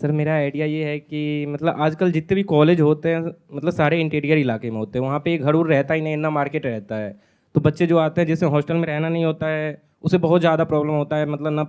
Sir मेरा idea ये है कि मतलब आजकल जितने भी कॉलेज होते हैं मतलब सारे इंटीरियर इलाके में होते हैं, वहाँ पे घर उर रहता ही नहीं, ना मार्केट रहता है। तो बच्चे जो आते हैं जैसे हॉस्टल में रहना नहीं होता है, उसे बहुत ज़्यादा प्रॉब्लम होता है, मतलब ना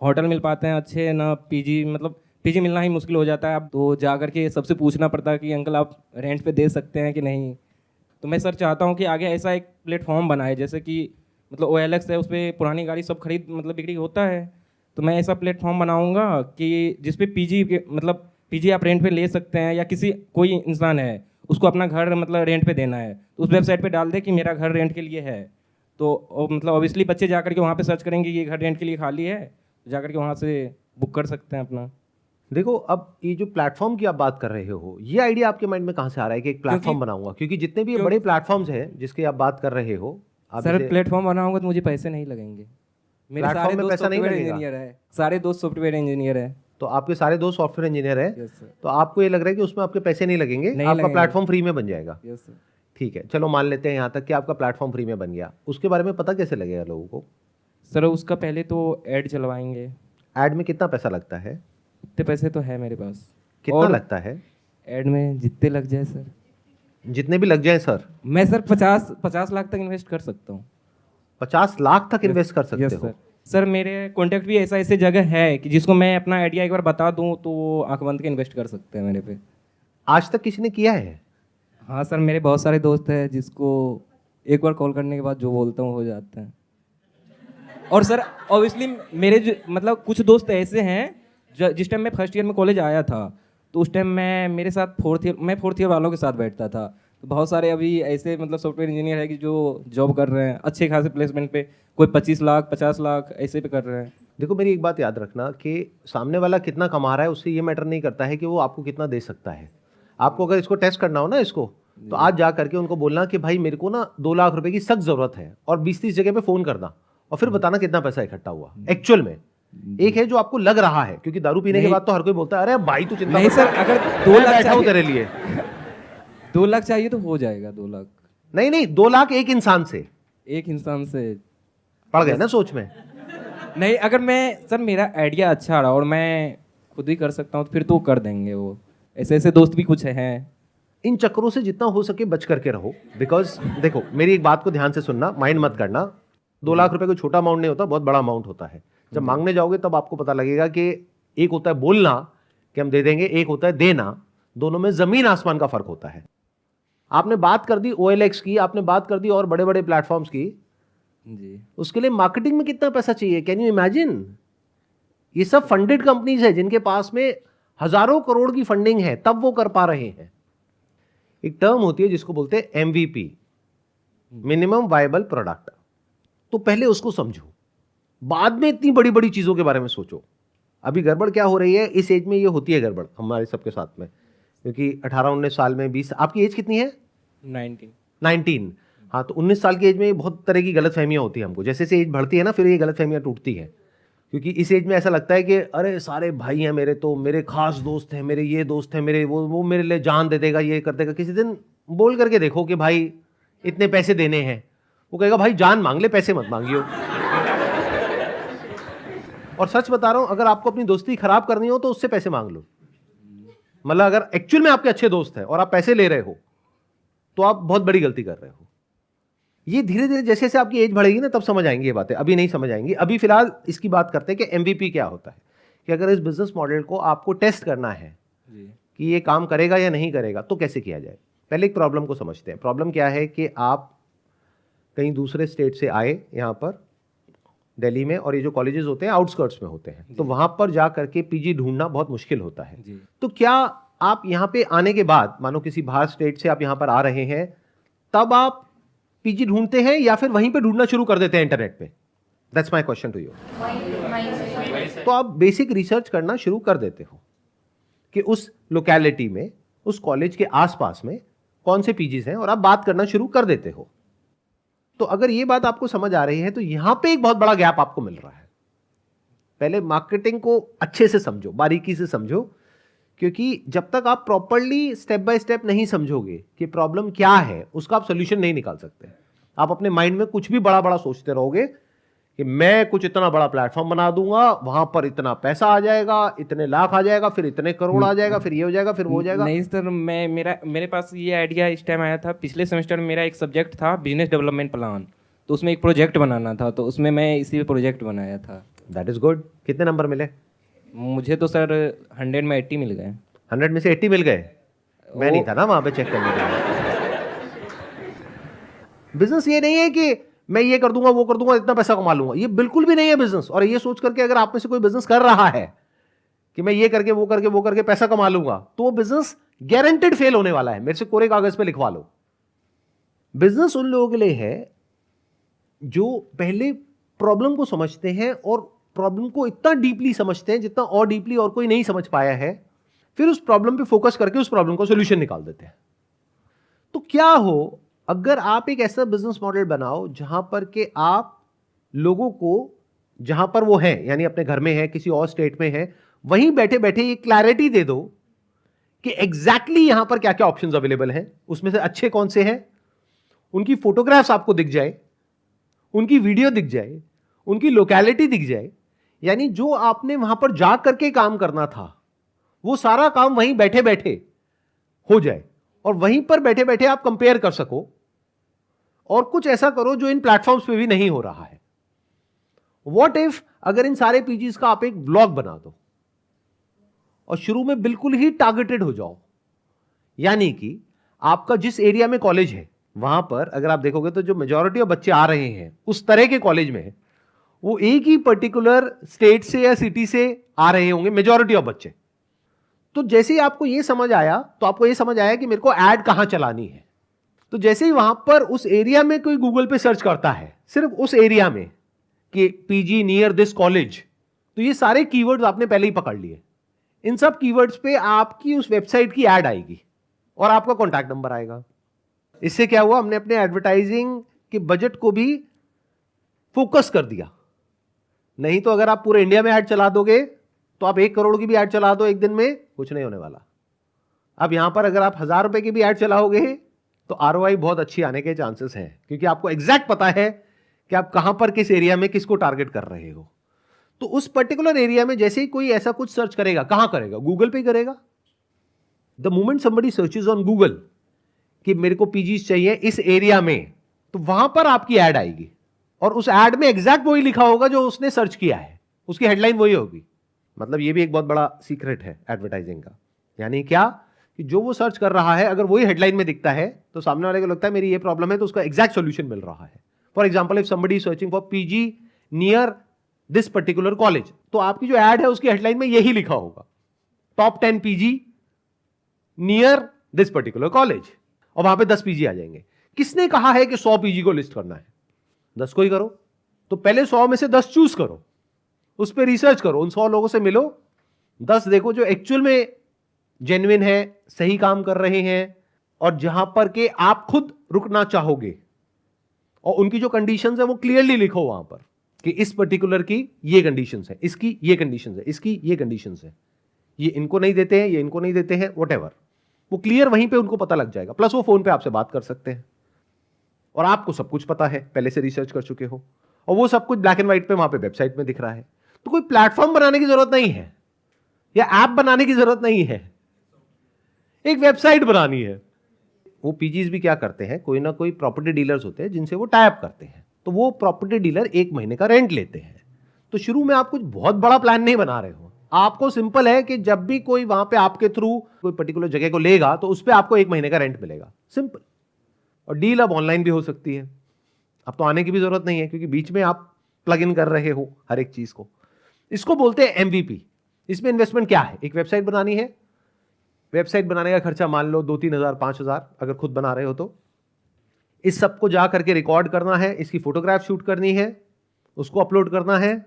होटल मिल पाते हैं अच्छे, ना पीजी, मतलब पीजी मिलना ही मुश्किल हो जाता है। अब तो जा करके सबसे पूछना पड़ता है कि अंकल आप रेंट पे दे सकते हैं कि नहीं। तो मैं सर चाहता हूँ कि आगे ऐसा एक प्लेटफॉर्म बनाए, जैसे कि मतलब OLX है, उस पर पुरानी गाड़ी सब खरीद मतलब बिक्री होता है। तो मैं ऐसा प्लेटफॉर्म बनाऊंगा कि जिस पे पीजी मतलब पीजी आप रेंट पे ले सकते हैं, या किसी कोई इंसान है उसको अपना घर मतलब रेंट पे देना है तो उस वेबसाइट पे डाल दे कि मेरा घर रेंट के लिए है। तो मतलब ऑब्वियसली बच्चे जाकर के वहाँ पे सर्च करेंगे कि ये घर रेंट के लिए खाली है, तो जाकर के वहाँ से बुक कर सकते हैं अपना। देखो, अब ये जो प्लेटफॉर्म की आप बात कर रहे हो, ये आइडिया आपके माइंड में कहाँ से आ रहा है कि एक क्योंकि प्लेटफॉर्म बनाऊंगा? क्योंकि जितने भी ये क्यों बड़े प्लेटफॉर्म्स हैं जिसकी आप बात कर रहे हो, आप सर जैसे प्लेटफॉर्म बनाऊंगा तो मुझे पैसे नहीं लगेंगे। मेरे सारे प्लेटफॉर्म में दोस्त पैसा नहीं सॉफ्टवेयर लगेगा, इंजीनियर है, सारे दोस्त सॉफ्टवेयर इंजीनियर है। तो आपके सारे दोस्त सॉफ्टवेयर इंजीनियर हैं, यस सर। तो आपको ये लग रहा है कि उसमें आपके पैसे नहीं लगेंगे, नहीं आपका लगेंगे। प्लेटफॉर्म फ्री में बन जाएगा। Yes sir. ठीक है, चलो मान लेते हैं यहाँ तक कि आपका प्लेटफॉर्म फ्री में बन गया। उसके बारे में पता कैसे लगेगा लोगों को? सर उसका पहले तो ऐड चलवाएंगे। ऐड में कितना पैसा लगता है? इतने पैसे तो है मेरे पास। कितना और लगता है? ऐड में जितने लग जाए सर। जितने भी लग जाए सर। मैं सर 50 लाख तक इन्वेस्ट कर सकता हूँ। 50 लाख तक इन्वेस्ट कर सकते यस हो? सर। सर मेरे कॉन्टैक्ट भी ऐसा ऐसे जगह है कि जिसको मैं अपना आइडिया एक बार बता दूं तो वो आंख बंद के इन्वेस्ट कर सकते हैं मेरे पे। आज तक किसी ने किया है? हाँ सर, मेरे बहुत सारे दोस्त हैं जिसको एक बार कॉल करने के बाद जो बोलता हूँ हो जाता है। और सर ऑब्वियसली मेरे मतलब कुछ दोस्त ऐसे हैं जिस टाइम मैं फर्स्ट ईयर में कॉलेज आया था, तो उस टाइम मेरे साथ फोर्थ ईयर वालों के साथ बैठता था। तो बहुत सारे अभी ऐसे मतलब सॉफ्टवेयर इंजीनियर है कि जो जॉब कर रहे हैं अच्छे खासे प्लेसमेंट पे, कोई 25 लाख 50 लाख ऐसे पे कर रहे हैं। देखो, मेरी एक बात याद रखना कि सामने वाला कितना कमा रहा है उससे ये मैटर नहीं करता है कि वो आपको कितना दे सकता है। आपको अगर इसको टेस्ट करना हो ना इसको, तो आज जा करके उनको बोलना कि भाई मेरे को ना 2 लाख रुपए की सख्त जरूरत है, और 20-30 जगह पे फोन करना, और फिर बताना कितना पैसा इकट्ठा हुआ एक्चुअल में। एक है जो आपको लग रहा है, क्योंकि दारू पीने के बाद तो हर कोई बोलता है अरे भाई तू चिंता नहीं मत सर, कर, अगर मैं 2 लाख बैठा हूं चाहिए, तेरे लिए। 2 लाख चाहिए तो हो जाएगा 2 लाख। नहीं नहीं, 2 लाख एक इंसान से एक इंसान से पड़ गए ना सोच में। नहीं, अगर मैं सर मेरा आइडिया अच्छा रहा और मैं खुद ही कर सकता हूँ तो फिर तो कर देंगे वो। ऐसे ऐसे दोस्त भी कुछ हैं। इन चक्करों से जितना हो सके बच करके रहो, बिकॉज देखो मेरी एक बात को ध्यान से सुनना, माइंड मत करना। 2 लाख रुपए कोई छोटा अमाउंट नहीं होता, बहुत बड़ा अमाउंट होता है। जब मांगने जाओगे तब आपको पता लगेगा कि एक होता है बोलना कि हम दे देंगे, एक होता है देना। दोनों में जमीन आसमान का फर्क होता है। आपने बात कर दी OLX की, आपने बात कर दी और बड़े बड़े प्लेटफॉर्म्स की, जी उसके लिए मार्केटिंग में कितना पैसा चाहिए? Can you imagine? ये सब फंडेड कंपनीज है जिनके पास में हजारों करोड़ की फंडिंग है, तब वो कर पा रहे हैं। एक टर्म होती है जिसको बोलते हैं MVP, मिनिमम वायबल प्रोडक्ट। तो पहले उसको समझो, बाद में इतनी बड़ी बड़ी चीजों के बारे में सोचो। अभी गड़बड़ क्या हो रही है, इस एज में ये होती है गड़बड़ हमारे सबके साथ में, क्योंकि 18-19 साल में 20, आपकी एज कितनी है? 19। हाँ, तो 19 साल की एज में बहुत तरह की गलत फहमियाँ होती है हमको। जैसे जैसे एज बढ़ती है ना, फिर ये गलत फहमियाँ टूटती हैं। क्योंकि इस एज में ऐसा लगता है कि अरे सारे भाई हैं मेरे, तो मेरे खास दोस्त हैं, मेरे ये दोस्त हैं मेरे, वो मेरे लिए जान दे देगा, ये कर देगा। किसी दिन बोल करके देखो कि भाई इतने पैसे देने हैं, वो कहेगा भाई जान मांग ले, पैसे मत मांगियो। और सच बता रहा हूं, अगर आपको अपनी दोस्ती खराब करनी हो तो उससे पैसे मांग लो। मतलब अगर एक्चुअल में आपके अच्छे दोस्त हैं और आप पैसे ले रहे हो तो आप बहुत बड़ी गलती कर रहे हो। ये धीरे धीरे जैसे जैसे आपकी एज बढ़ेगी ना तब समझ आएंगी ये बातें, अभी नहीं समझ आएंगी। अभी फिलहाल इसकी बात करते हैं कि MVP क्या होता है। कि अगर इस बिजनेस मॉडल को आपको टेस्ट करना है कि ये काम करेगा या नहीं करेगा तो कैसे किया जाए। पहले एक प्रॉब्लम को समझते हैं। प्रॉब्लम क्या है कि आप कहीं दूसरे स्टेट से आए यहाँ पर दिल्ली में, और ये जो कॉलेजेस होते हैं आउटस्कर्ट्स में होते हैं, तो वहां पर जा करके PG ढूंढना बहुत मुश्किल होता है। तो क्या आप यहाँ पे आने के बाद, मानो किसी बाहर स्टेट से आप यहाँ पर आ रहे हैं, तब आप PG ढूंढते हैं या फिर वहीं पे ढूंढना शुरू कर देते हैं इंटरनेट पे? That's my question to you. तो आप बेसिक रिसर्च करना शुरू कर देते हो कि उस लोकेलिटी में, उस कॉलेज के आसपास में कौन से PGs हैं, और आप बात करना शुरू कर देते हो। तो अगर ये बात आपको समझ आ रही है तो यहां पे एक बहुत बड़ा गैप आपको मिल रहा है। पहले मार्केटिंग को अच्छे से समझो, बारीकी से समझो, क्योंकि जब तक आप प्रॉपर्ली स्टेप बाय स्टेप नहीं समझोगे कि प्रॉब्लम क्या है, उसका आप सोल्यूशन नहीं निकाल सकते। आप अपने माइंड में कुछ भी बड़ा बड़ा सोचते रहोगे कि मैं कुछ इतना बड़ा प्लेटफॉर्म बना दूंगा, वहां पर इतना पैसा आ जाएगा, इतने लाख आ जाएगा, फिर इतने करोड़ आ जाएगा, फिर ये हो जाएगा, फिर वो हो जाएगा। नहीं सर, मेरे पास ये आइडिया इस टाइम आया था, पिछले सेमेस्टर में मेरा एक सब्जेक्ट था बिजनेस डेवलपमेंट प्लान, तो उसमें एक प्रोजेक्ट बनाना था, तो उसमें मैं इसी प्रोजेक्ट बनाया था। That is good. कितने नंबर मिले? मुझे तो सर 100 में 80 मिल गए। 100 में से 80 मिल गए? मैं नहीं था ना वहां पे चेक करने के लिए। बिजनेस ये नहीं है कि मैं ये कर दूंगा, वो कर दूंगा, इतना पैसा कमा लूंगा, ये बिल्कुल भी नहीं है बिजनेस। और ये सोच करके अगर आप में से कोई बिजनेस कर रहा है कि मैं ये करके वो करके पैसा कमा लूंगा, तो वो बिजनेस गारंटेड फेल होने वाला है। मेरे से कोरे कागज पे लिखवा लो। बिजनेस उन लोगों के लिए है जो पहले प्रॉब्लम को समझते हैं और प्रॉब्लम को इतना डीपली समझते हैं जितना और डीपली और कोई नहीं समझ पाया है, फिर उस प्रॉब्लम पे फोकस करके उस प्रॉब्लम का सॉल्यूशन निकाल देते हैं। तो क्या हो अगर आप एक ऐसा बिजनेस मॉडल बनाओ जहां पर के आप लोगों को जहां पर वो है, यानी अपने घर में है, किसी और स्टेट में है, वहीं बैठे बैठे ये क्लैरिटी दे दो कि एग्जैक्टली यहां पर क्या क्या ऑप्शंस अवेलेबल हैं, उसमें से अच्छे कौन से हैं, उनकी फोटोग्राफ्स आपको दिख जाए, उनकी वीडियो दिख जाए, उनकी लोकेलिटी दिख जाए, यानी जो आपने वहां पर जा करके काम करना था वो सारा काम वहीं बैठे बैठे हो जाए, और वहीं पर बैठे बैठे आप कंपेयर कर सको। और कुछ ऐसा करो जो इन प्लेटफॉर्म्स पे भी नहीं हो रहा है। व्हाट इफ अगर इन सारे पीजीज का आप एक ब्लॉग बना दो और शुरू में बिल्कुल ही टारगेटेड हो जाओ, यानी कि आपका जिस एरिया में कॉलेज है वहां पर अगर आप देखोगे तो जो मेजॉरिटी ऑफ बच्चे आ रहे हैं उस तरह के कॉलेज में, वो एक ही पर्टिकुलर स्टेट से या सिटी से आ रहे होंगे मेजॉरिटी ऑफ बच्चे। तो जैसे ही आपको ये समझ आया, तो आपको ये समझ आया कि मेरे को ऐड कहां चलानी है। तो जैसे ही वहां पर उस एरिया में कोई गूगल पे सर्च करता है, सिर्फ उस एरिया में कि पीजी नियर दिस कॉलेज, तो ये सारे कीवर्ड्स आपने पहले ही पकड़ लिए। इन सब कीवर्ड्स पे आपकी उस वेबसाइट की ऐड आएगी और आपका कॉन्टैक्ट नंबर आएगा। इससे क्या हुआ, हमने अपने एडवर्टाइजिंग के बजट को भी फोकस कर दिया। नहीं तो अगर आप पूरे इंडिया में ऐड चला दोगे तो आप 1 करोड़ की भी ऐड चला दो एक दिन में, कुछ नहीं होने वाला। अब यहां पर अगर आप 1000 रुपए की भी ऐड चलाओगे तो आरओआई बहुत अच्छी आने के चांसेस हैं, क्योंकि आपको एग्जैक्ट पता है कि आप कहां पर किस एरिया में किसको टारगेट कर रहे हो। तो उस पर्टिकुलर एरिया में जैसे ही कोई ऐसा कुछ सर्च करेगा, कहां करेगा? गूगल पे करेगा। The moment somebody searches on Google कि मेरे को पीजीज चाहिए इस एरिया में, तो वहां पर आपकी ऐड आएगी और उस ऐड में एग्जैक्ट वही लिखा होगा जो उसने सर्च किया है, उसकी हेडलाइन वही होगी। मतलब ये भी एक बहुत बड़ा सीक्रेट है एडवर्टाइजिंग का। यानी क्या कि जो वो सर्च कर रहा है अगर वही हेडलाइन में दिखता है तो सामने वाले को लगता है मेरी ये प्रॉब्लम है, तो उसका एग्जैक्ट सॉल्यूशन मिल रहा है। For example, if somebody is searching for PG near this particular college, तो आपकी जो ऐड है उसकी हेडलाइन में यही लिखा होगा, top 10 PG near this particular college, और वहां पे 10 पीजी आ जाएंगे। किसने कहा है कि 100 पीजी को लिस्ट करना है? 10 को ही करो। तो पहले 100 में से 10 चूज करो, उस पर रिसर्च करो, उन 100 लोगों से मिलो, 10 देखो जो एक्चुअल में जेन्युइन है, सही काम कर रहे हैं, और जहां पर के आप खुद रुकना चाहोगे, और उनकी जो कंडीशंस है वो क्लियरली लिखो वहां पर कि इस पर्टिकुलर की ये कंडीशंस है, इसकी ये कंडीशंस है, इसकी ये कंडीशंस है, ये इनको नहीं देते हैं, ये इनको नहीं देते हैं, व्हाटएवर, वो क्लियर वहीं पे उनको पता लग जाएगा। प्लस वो फोन पे आपसे बात कर सकते हैं और आपको सब कुछ पता है, पहले से रिसर्च कर चुके हो, और वो सब कुछ ब्लैक एंड व्हाइट पे वहां पे वेबसाइट में दिख रहा है। तो कोई प्लेटफॉर्म बनाने की जरूरत नहीं है या ऐप बनाने की जरूरत नहीं है, एक वेबसाइट बनानी है। वो पीजीज भी क्या करते हैं, कोई ना कोई प्रॉपर्टी डीलर्स होते हैं जिनसे वो टाई अप करते हैं, तो वो प्रॉपर्टी डीलर 1 महीने का रेंट लेते हैं। तो शुरू में आप कुछ बहुत बड़ा प्लान नहीं बना रहे हो, आपको सिंपल है कि जब भी कोई वहां पे आपके थ्रू कोई पर्टिकुलर जगह को लेगा तो उस पर आपको 1 महीने का रेंट मिलेगा, सिंपल। और डील अब ऑनलाइन भी हो सकती है, अब तो आने की भी जरूरत नहीं है, क्योंकि बीच में आप प्लग इन कर रहे हो हर एक चीज को। इसको बोलते हैं एमवीपी। इसमें इन्वेस्टमेंट क्या है? एक वेबसाइट बनानी है, वेबसाइट बनाने का खर्चा मान लो 2-3 हज़ार 5 हज़ार अगर खुद बना रहे हो तो। इस सब को जा करके रिकॉर्ड करना है, इसकी फोटोग्राफ शूट करनी है, उसको अपलोड करना है,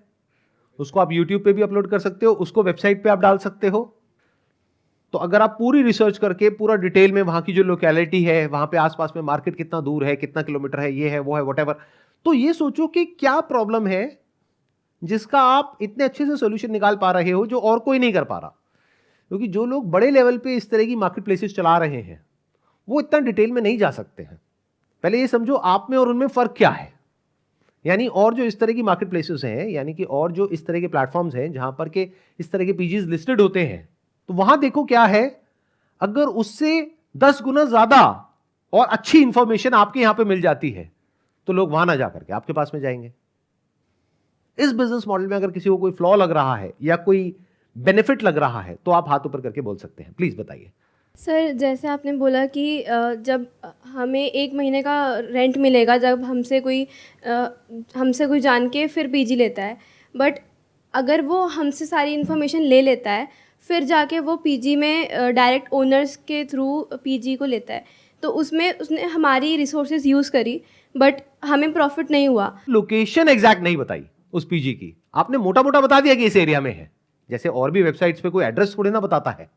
उसको आप यूट्यूब पे भी अपलोड कर सकते हो, उसको वेबसाइट पे आप डाल सकते हो। तो अगर आप पूरी रिसर्च करके पूरा डिटेल में वहां की जो लोकेलिटी है, वहां पे आसपास में मार्केट कितना दूर है, कितना किलोमीटर है, ये है वो है व्हाटएवर, तो ये सोचो कि क्या प्रॉब्लम है जिसका आप इतने अच्छे से सोल्यूशन निकाल पा रहे हो जो और कोई नहीं कर पा रहा। क्योंकि जो लोग बड़े लेवल पे इस तरह की मार्केट प्लेसेस चला रहे हैं वो इतना डिटेल में नहीं जा सकते हैं। पहले ये समझो आप में और उनमें फर्क क्या है। यानी और जो इस तरह की मार्केट प्लेसेस हैं, यानी कि और जो इस तरह के प्लेटफॉर्म्स हैं जहां पर के इस तरह के पीजीज लिस्टेड होते हैं, तो वहां देखो क्या है, अगर उससे 10 गुना ज्यादा और अच्छी इंफॉर्मेशन आपके यहां पे मिल जाती है तो लोग वहां ना जाकर के आपके पास में जाएंगे। इस बिजनेस मॉडल में अगर किसी को कोई फ्लॉ लग रहा है या कोई बेनिफिट लग रहा है तो आप हाथ ऊपर करके बोल सकते हैं। प्लीज बताइए। सर, जैसे आपने बोला कि जब हमें 1 महीने का रेंट मिलेगा जब हमसे कोई जान के फिर पीजी लेता है, बट अगर वो हमसे सारी इन्फॉर्मेशन ले लेता है फिर जाके वो पीजी में डायरेक्ट ओनर्स के थ्रू पीजी को लेता है, तो उसमें उसने हमारी रिसोर्सेज यूज़ करी बट हमें प्रॉफिट नहीं हुआ। लोकेशन एग्जैक्ट नहीं बताई उस पीजी की, आपने मोटा मोटा बता दिया कि इस एरिया में है। जैसे और भी वेबसाइट्स पे कोई एड्रेस थोड़ी ना बताता है।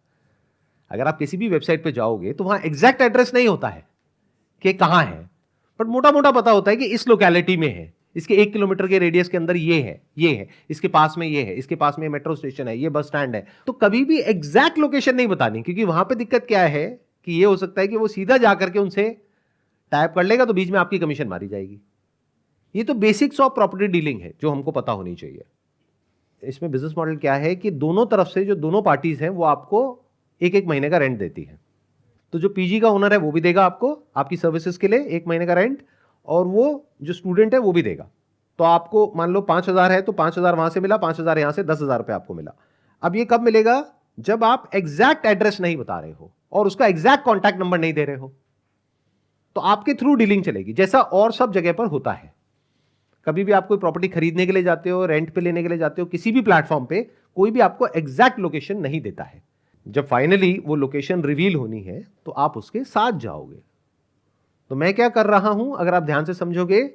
अगर आप किसी भी वेबसाइट पे जाओगे तो वहां एग्जैक्ट एड्रेस नहीं होता है कि कहां है, बट मोटा मोटा पता होता है कि इस लोकेलिटी में है, इसके 1 किलोमीटर के रेडियस के अंदर ये है, इसके पास में ये है, इसके पास में मेट्रो स्टेशन है, ये बस स्टैंड है। तो कभी भी एग्जैक्ट लोकेशन नहीं बतानी, क्योंकि वहां पे दिक्कत क्या है कि ये हो सकता है कि वो सीधा जाकर के उनसे टाइप कर लेगा तो बीच में आपकी कमीशन मारी जाएगी। ये तो बेसिक्स ऑफ प्रॉपर्टी डीलिंग है जो हमको पता होनी चाहिए। इसमें बिजनेस मॉडल क्या है कि दोनों तरफ से जो दोनों पार्टीज हैं वो आपको 1-1 महीने का रेंट देती है। तो जो पीजी का ओनर है वो भी देगा आपको आपकी सर्विसेज के लिए 1 महीने का रेंट, और वो जो स्टूडेंट है वो भी देगा। तो आपको मान लो 5,000 है तो 5,000 वहां से मिला, 5,000 यहां से, 10,000 रुपये आपको मिला। अब ये कब मिलेगा? जब आप एग्जैक्ट एड्रेस नहीं बता रहे हो और उसका एग्जैक्ट कॉन्टैक्ट नंबर नहीं दे रहे हो, तो आपके थ्रू डीलिंग चलेगी, जैसा और सब जगह पर होता है। कभी भी आप कोई प्रॉपर्टी खरीदने के लिए जाते हो, रेंट पे लेने के लिए जाते हो, किसी भी प्लेटफॉर्म पे कोई भी आपको एग्जैक्ट लोकेशन नहीं देता है। जब फाइनली वो लोकेशन रिवील होनी है तो आप उसके साथ जाओगे। तो मैं क्या कर रहा हूं, अगर आप ध्यान से समझोगे,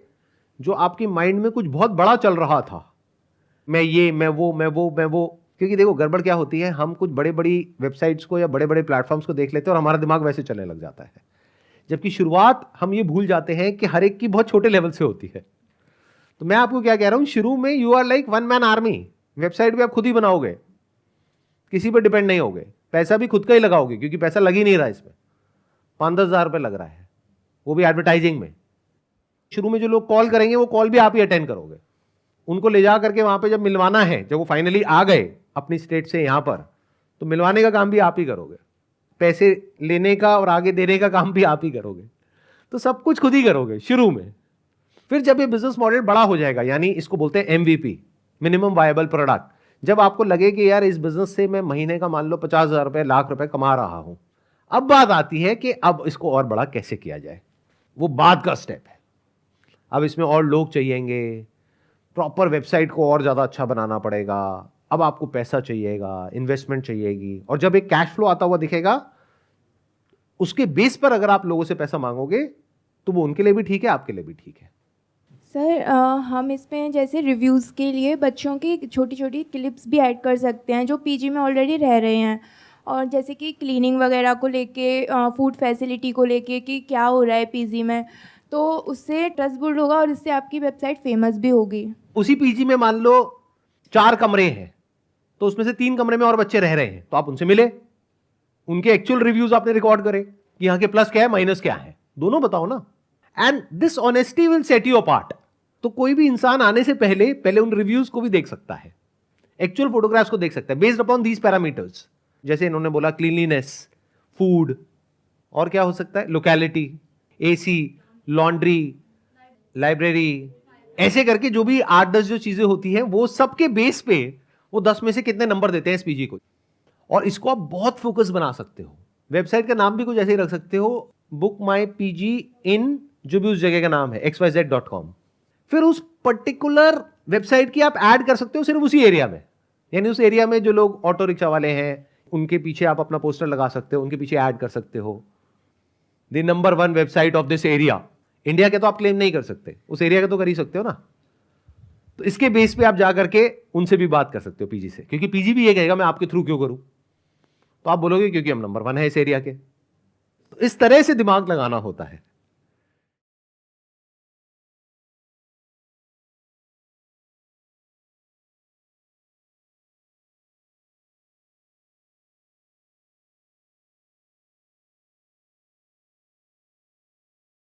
जो आपकी माइंड में कुछ बहुत बड़ा चल रहा था, मैं ये, मैं वो, क्योंकि देखो गड़बड़ क्या होती है, हम कुछ बड़े बड़ी वेबसाइट्स को या बड़े बड़े प्लेटफॉर्म्स को देख लेते हैं और हमारा दिमाग वैसे चलने लग जाता है, जबकि शुरुआत हम ये भूल जाते हैं कि हर एक की बहुत छोटे लेवल से होती है। तो मैं आपको क्या कह रहा हूं, शुरू में you are like one man army. Website भी आप खुद ही बनाओगे, किसी पर डिपेंड नहीं होगे, पैसा भी खुद का ही लगाओगे, क्योंकि पैसा लग ही नहीं रहा इसमें, 5-10 हज़ार रुपये लग रहा है, वो भी एडवर्टाइजिंग में। शुरू में जो लोग कॉल करेंगे वो कॉल भी आप ही अटेंड करोगे, उनको ले जा करके वहां पे जब मिलवाना है, जब वो फाइनली आ गए अपनी स्टेट से यहां पर, तो मिलवाने का काम भी आप ही करोगे, पैसे लेने का और आगे देने का काम भी आप ही करोगे। तो सब कुछ खुद ही करोगे शुरू में। फिर जब ये बिजनेस मॉडल बड़ा हो जाएगा, यानी इसको बोलते हैं MVP, मिनिमम वायबल प्रोडक्ट, जब आपको लगे कि यार इस बिजनेस से मैं महीने का मान लो 50,000 रुपए, लाख रुपए कमा रहा हूं, अब बात आती है कि अब इसको और बड़ा कैसे किया जाए। वो बाद का स्टेप है। अब इसमें और लोग चाहिएंगे, प्रॉपर वेबसाइट को और ज्यादा अच्छा बनाना पड़ेगा, अब आपको पैसा चाहिएगा, इन्वेस्टमेंट चाहिएगी, और जब एक कैश फ्लो आता हुआ दिखेगा, उसके बेस पर अगर आप लोगों से पैसा मांगोगे तो वो उनके लिए भी ठीक है, आपके लिए भी ठीक है। सर, हम इसमें जैसे रिव्यूज़ के लिए बच्चों की छोटी छोटी क्लिप्स भी ऐड कर सकते हैं जो पीजी में ऑलरेडी रह रहे हैं, और जैसे कि क्लीनिंग वगैरह को लेके, फूड फैसिलिटी को लेके कि क्या हो रहा है पीजी में, तो उससे ट्रस्ट बिल्ड होगा और इससे आपकी वेबसाइट फेमस भी होगी। उसी पीजी में मान लो 4 कमरे हैं, तो उसमें से 3 कमरे में और बच्चे रह रहे हैं, तो आप उनसे मिले, उनके एक्चुअल रिव्यूज आपने रिकॉर्ड करे कि यहाँ के प्लस क्या है, माइनस क्या है, दोनों बताओ ना। And this honesty will set you apart. तो कोई भी इंसान आने से पहले उन रिव्यूज को भी देख सकता है, एक्चुअल फोटोग्राफ्स को देख सकता है, बेस्ड अपॉन दीज पैरामीटर्स। जैसे इन्होंने बोला क्लीनलीनेस, फूड, और क्या हो सकता है, लोकेलिटी, AC, लॉन्ड्री, लाइब्रेरी, ऐसे करके जो भी 8-10 जो चीजें होती हैं, वो सबके बेस पे वो 10 में से कितने नंबर देते हैं इस पीजी को। और इसको आप बहुत फोकस बना सकते हो। वेबसाइट का नाम भी कुछ ऐसे ही रख सकते हो, बुक माई पीजी इन, जो भी उस जगह का नाम है, xyz.com। फिर उस पर्टिकुलर वेबसाइट की आप ऐड कर सकते हो सिर्फ उसी एरिया में, यानी उस एरिया में जो लोग ऑटो रिक्शा वाले हैं उनके पीछे आप अपना पोस्टर लगा सकते हो, उनके पीछे ऐड कर सकते हो, the number 1 website of this area. India के तो आप क्लेम नहीं कर सकते, उस एरिया का तो कर ही सकते हो ना। तो इसके बेस पे आप जाकर के उनसे भी बात कर सकते हो पीजी से, क्योंकि पीजी भी ये कहेगा मैं आपके थ्रू क्यों करूं, तो आप बोलोगे क्योंकि हम नंबर 1 है इस एरिया के। तो इस तरह से दिमाग लगाना होता है।